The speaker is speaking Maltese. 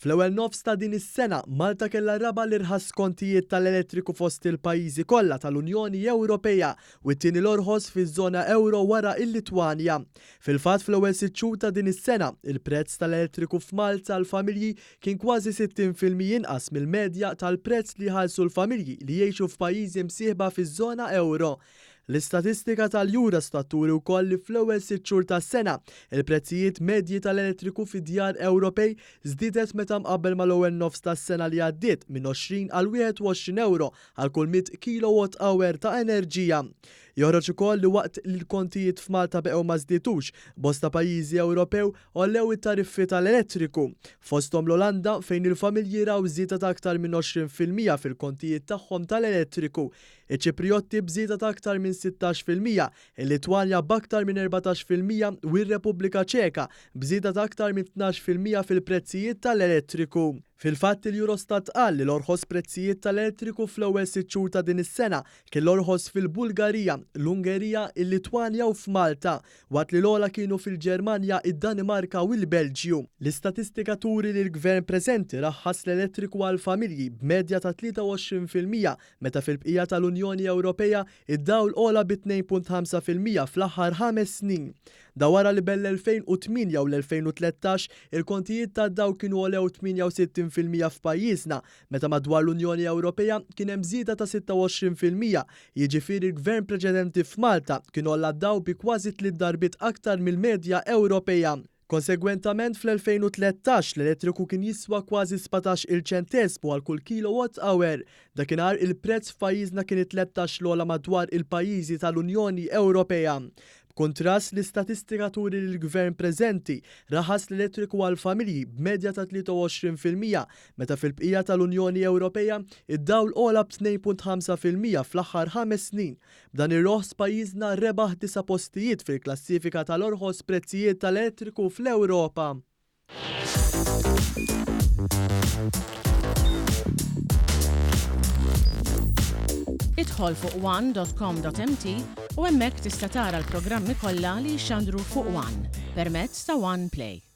Fl-ewwel nofs ta' din is-sena, Malta kellha raba l-irħas kontijiet tal-elettriku fost il-pajjiżi kollha tal-Unjoni Ewropea u t-tieni l-orħos fiż-żona euro wara l-Litwanja. Fil-fatt fl-ewwel 6 xhur ta' din is-sena, il-prezz tal-elettriku f'Malta għal familji kien kważi 60% inqas mill-medja tal-prezz li ħallsu l-familji li jgħixu f'pajjiżi msieħba fiż-żona euro. L-istatistika tal-Eurostat turi wkoll li fl-ewwel 6 xhur tas-sena il-prezzijiet medji tal-elettriku fid-djar Ewropej żdiedet meta mqabbel mal-ewwel nofs tas-sena li għaddiet minn 20 għal 21 euro għal kull 100 kWh ta' enerġija. Joħroġ ukoll li waqt li l-kontijiet f'Malta beqgħu ma żdietux, bosta pajjiżi Ewropew ollew it-tariffi tal-elettriku. Fosthom l-Olanda fejn il-familji raw żieda ta' aktar minn 20% fil-kontijiet tagħhom tal-elettriku. Iċ-Ċipriotti bżieda ta' aktar minn 16%, il-Litwanja b'aktar minn 14% u r-Repubblika Ċeka bżieda ta' aktar minn 12% fil-prezzijiet tal-elettriku. Fil-fatt il-Eurostat qal li l-orħos prezzijiet tal-elettriku fl-ewwel 6 xhur ta' din is-sena kien l-orħos fil-Bulgarija, l-Ungerija, il-Litwanja u f'Malta, waqt li l-ogħla kienu fil-Ġermanja, id-Danimarka u l-Belġju. L-istatistika turi li l-Gvern preżenti raħħas l-elettriku għal familji b'medja ta' 23% meta fil-bqija tal-Unjoni Ewropea id-dawl ogħla bi 2.5% fl-aħħar 5 snin. Da wara li bell-2008 u l-2013 il-kontijiet tad-dawl kienu għolew 68% f'pajjiżna, meta madwar l-Unjoni Ewropea kien hemm żieda ta' 26%, jiġifieri l-Gvern preċedenti f'Malta kien olla d-dawl bi kważi 3 darbit aktar mill-medja Ewropea. Konsegwentament fl-2013 l-elettriku kien jiswa kważi 17 ċentesmu għal kull kWh. Dakinhar il-prezz f'pajjiżna kien 13 l-ogħla madwar il-pajjiżi tal-Unjoni Ewropea. B'kuntrast l-istatistika turi li l-Gvern preżenti raħas l-elettriku għal familji b'medja ta' 23%, meta fil-bqija tal-Unjoni Ewropea id-dawl ogħla b'2.5% fl-aħħar 5 snin. B'dan ir-roħs pajjiżna rebaħ 9 postijiet fil-klassifika tal-orħos prezzijiet tal-elettriku fl-Ewropa. Idħol fuq one.com.mt u hemmhekk tista' tara l-programmi kollha li jxandru fuq One permezz ta' One Play.